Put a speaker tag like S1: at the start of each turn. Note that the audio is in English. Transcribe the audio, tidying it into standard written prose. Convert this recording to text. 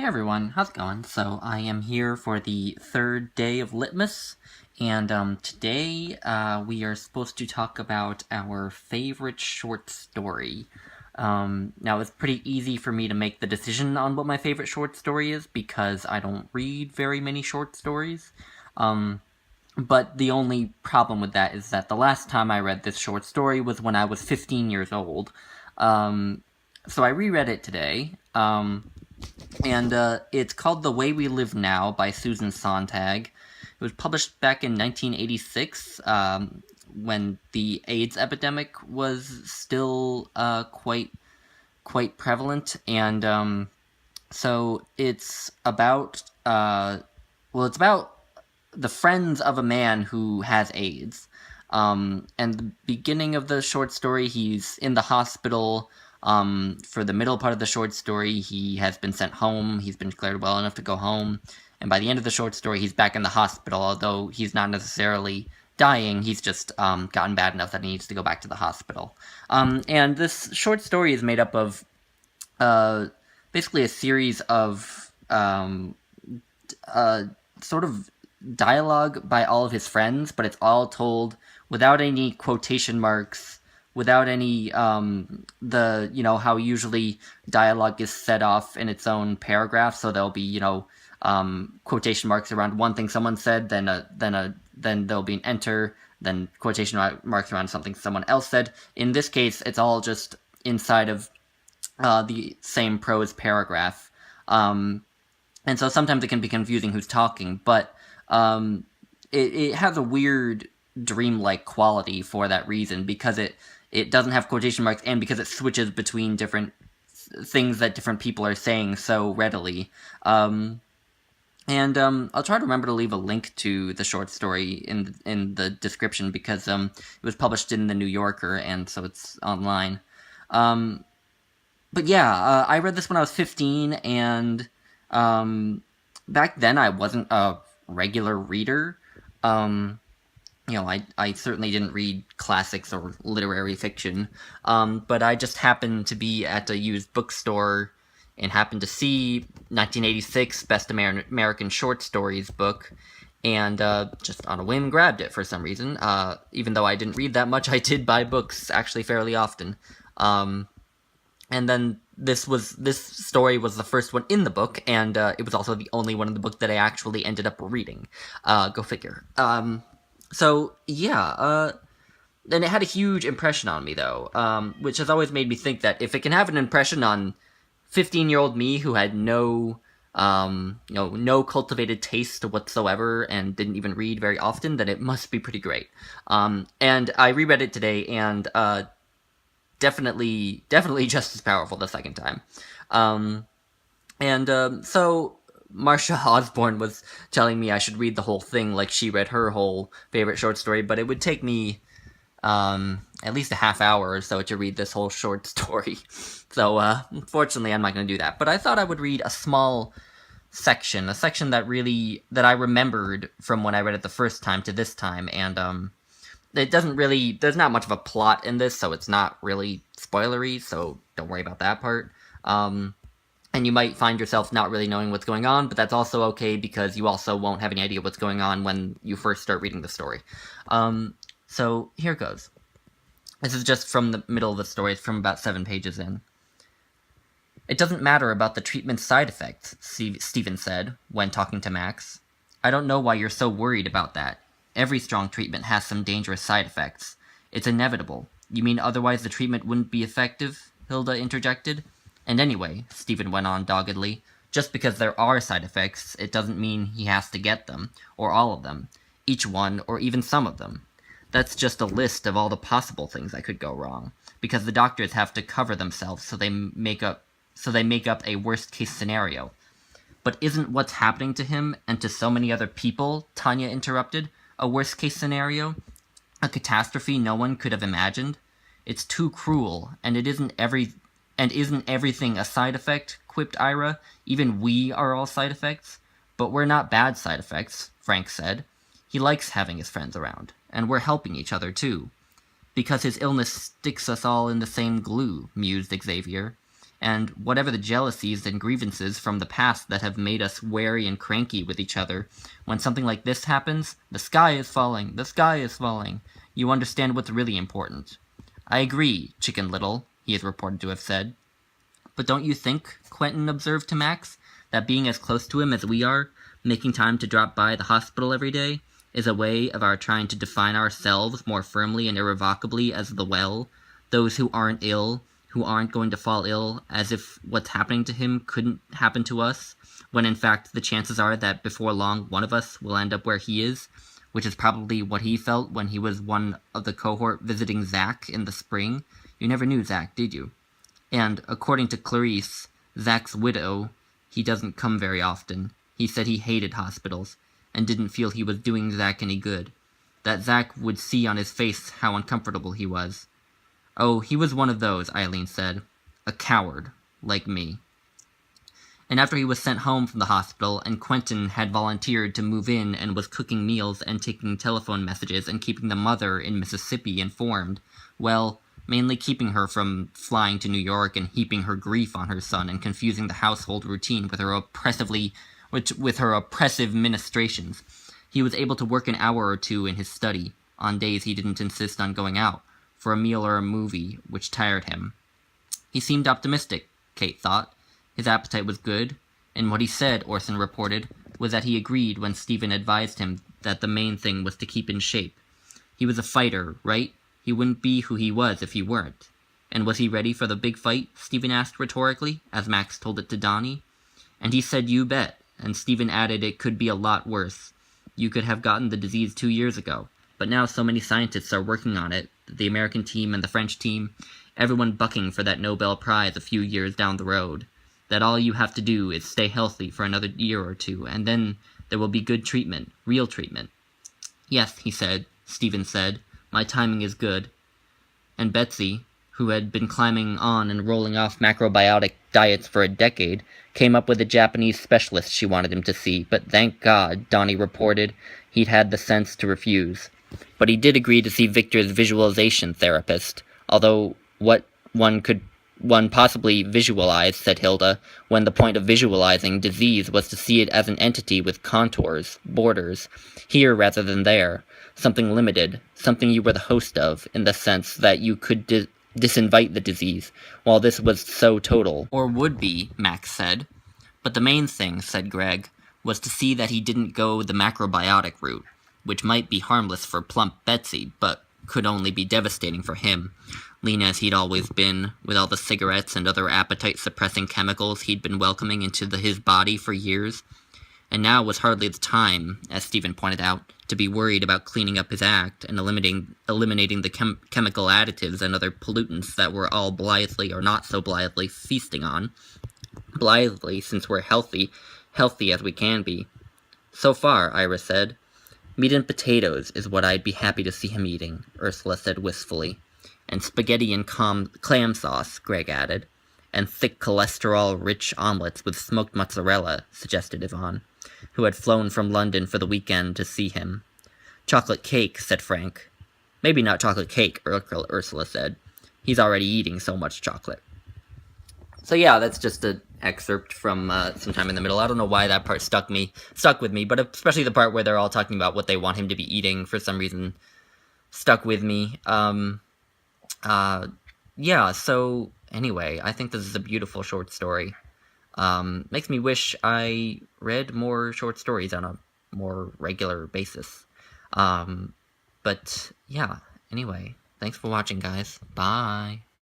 S1: Hey everyone, how's it going? So I am here for the third day of Litmas, and today we are supposed to talk about our favorite short story. Now it's pretty easy for me to make the decision on what my favorite short story is because I don't read very many short stories. But the only problem with that is that the last time I read this short story was when I was 15 years old. So I reread it today. And it's called The Way We Live Now by Susan Sontag. It was published back in 1986, when the AIDS epidemic was still quite prevalent, and so it's about it's about the friends of a man who has AIDS. And the beginning of the short story, he's in the hospital. For the middle part of the short story, he has been sent home. He's been declared well enough to go home. And by the end of the short story, he's back in the hospital, although he's not necessarily dying. He's just gotten bad enough that he needs to go back to the hospital. And this short story is made up of basically a series of sort of dialogue by all of his friends, but it's all told without any quotation marks, without any, how usually dialogue is set off in its own paragraph, so there'll be, quotation marks around one thing someone said, then there'll be an enter, then quotation marks around something someone else said. In this case, it's all just inside of the same prose paragraph. And so sometimes it can be confusing who's talking, but it has a weird dreamlike quality for that reason, because it doesn't have quotation marks, and because it switches between different things that different people are saying so readily. I'll try to remember to leave a link to the short story in the description, because it was published in the New Yorker, and so it's online. But yeah, I read this when I was 15, and back then I wasn't a regular reader. I certainly didn't read classics or literary fiction, but I just happened to be at a used bookstore and happened to see 1986 Best American Short Stories book, and just on a whim grabbed it for some reason. Even though I didn't read that much, I did buy books actually fairly often. And then this story was the first one in the book, and it was also the only one in the book that I actually ended up reading. Go figure. So, yeah, and it had a huge impression on me, though, which has always made me think that if it can have an impression on 15-year-old me who had no cultivated taste whatsoever and didn't even read very often, then it must be pretty great. And I reread it today, and definitely just as powerful the second time. So Marsha Osborne was telling me I should read the whole thing like she read her whole favorite short story, but it would take me at least a half hour or so to read this whole short story. So unfortunately I'm not going to do that. But I thought I would read a small section, that I remembered from when I read it the first time to this time, and there's not much of a plot in this, so it's not really spoilery, so don't worry about that part. And you might find yourself not really knowing what's going on, but that's also okay, because you also won't have any idea what's going on when you first start reading the story. So here goes. This is just from the middle of the story. It's from about 7 pages in. "It doesn't matter about the treatment's side effects," Stephen said, when talking to Max. "I don't know why you're so worried about that. Every strong treatment has some dangerous side effects. It's inevitable. You mean otherwise the treatment wouldn't be effective?" Hilda interjected. "And anyway," Stephen went on doggedly, "just because there are side effects, it doesn't mean he has to get them, or all of them, each one, or even some of them. That's just a list of all the possible things that could go wrong, because the doctors have to cover themselves so they make up a worst-case scenario." "But isn't what's happening to him, and to so many other people," Tanya interrupted, "a worst-case scenario? A catastrophe no one could have imagined? It's too cruel, and isn't everything a side effect?" quipped Ira. "Even we are all side effects." "But we're not bad side effects," Frank said. "He likes having his friends around, and we're helping each other, too." "Because his illness sticks us all in the same glue," mused Xavier. And whatever the jealousies and grievances from the past that have made us wary and cranky with each other, when something like this happens, the sky is falling, the sky is falling, you understand what's really important. I agree, Chicken Little, he is reported to have said. But don't you think, Quentin observed to Max, that being as close to him as we are, making time to drop by the hospital every day, is a way of our trying to define ourselves more firmly and irrevocably as the well, those who aren't ill, who aren't going to fall ill, as if what's happening to him couldn't happen to us, when in fact the chances are that before long one of us will end up where he is, which is probably what he felt when he was one of the cohort visiting Zach in the spring. You never knew Zach, did you? And, according to Clarice, Zach's widow, he doesn't come very often. He said he hated hospitals, and didn't feel he was doing Zach any good. That Zach would see on his face how uncomfortable he was. Oh, he was one of those, Eileen said. A coward, like me. And after he was sent home from the hospital, and Quentin had volunteered to move in and was cooking meals and taking telephone messages and keeping the mother in Mississippi informed, well, mainly keeping her from flying to New York and heaping her grief on her son and confusing the household routine with her oppressive ministrations, he was able to work an hour or two in his study, on days he didn't insist on going out, for a meal or a movie, which tired him. He seemed optimistic, Kate thought. His appetite was good, and what he said, Orson reported, was that he agreed when Stephen advised him that the main thing was to keep in shape. He was a fighter, right? He wouldn't be who he was if he weren't. And was he ready for the big fight? Stephen asked rhetorically, as Max told it to Donnie. And he said, you bet, and Stephen added it could be a lot worse. You could have gotten the disease 2 years ago, but now so many scientists are working on it, the American team and the French team, everyone bucking for that Nobel Prize a few years down the road, that all you have to do is stay healthy for another year or two, and then there will be good treatment, real treatment. Yes, Stephen said, my timing is good. And Betsy, who had been climbing on and rolling off macrobiotic diets for a decade, came up with a Japanese specialist she wanted him to see, but thank God, Donnie reported, he'd had the sense to refuse. But he did agree to see Victor's visualization therapist, although what one possibly visualize, said Hilda, when the point of visualizing disease was to see it as an entity with contours, borders, here rather than there, something limited, something you were the host of, in the sense that you could disinvite the disease, while this was so total. Or would be, Max said. But the main thing, said Greg, was to see that he didn't go the macrobiotic route, which might be harmless for plump Betsy, but could only be devastating for him, lean as he'd always been, with all the cigarettes and other appetite-suppressing chemicals he'd been welcoming into his body for years. And now was hardly the time, as Stephen pointed out, to be worried about cleaning up his act and eliminating the chemical additives and other pollutants that we're all blithely or not so blithely feasting on. Blithely, since we're healthy as we can be. So far, Ira said. Meat and potatoes is what I'd be happy to see him eating, Ursula said wistfully. And spaghetti and clam sauce, Greg added. And thick cholesterol-rich omelets with smoked mozzarella, suggested Yvonne, who had flown from London for the weekend to see him. Chocolate cake, said Frank. Maybe not chocolate cake, Ursula said. He's already eating so much chocolate. So yeah, that's just an excerpt from Sometime in the Middle. I don't know why that part stuck with me, but especially the part where they're all talking about what they want him to be eating for some reason stuck with me. Yeah, so anyway, I think this is a beautiful short story. Makes me wish I read more short stories on a more regular basis. But yeah, anyway, thanks for watching, guys. Bye.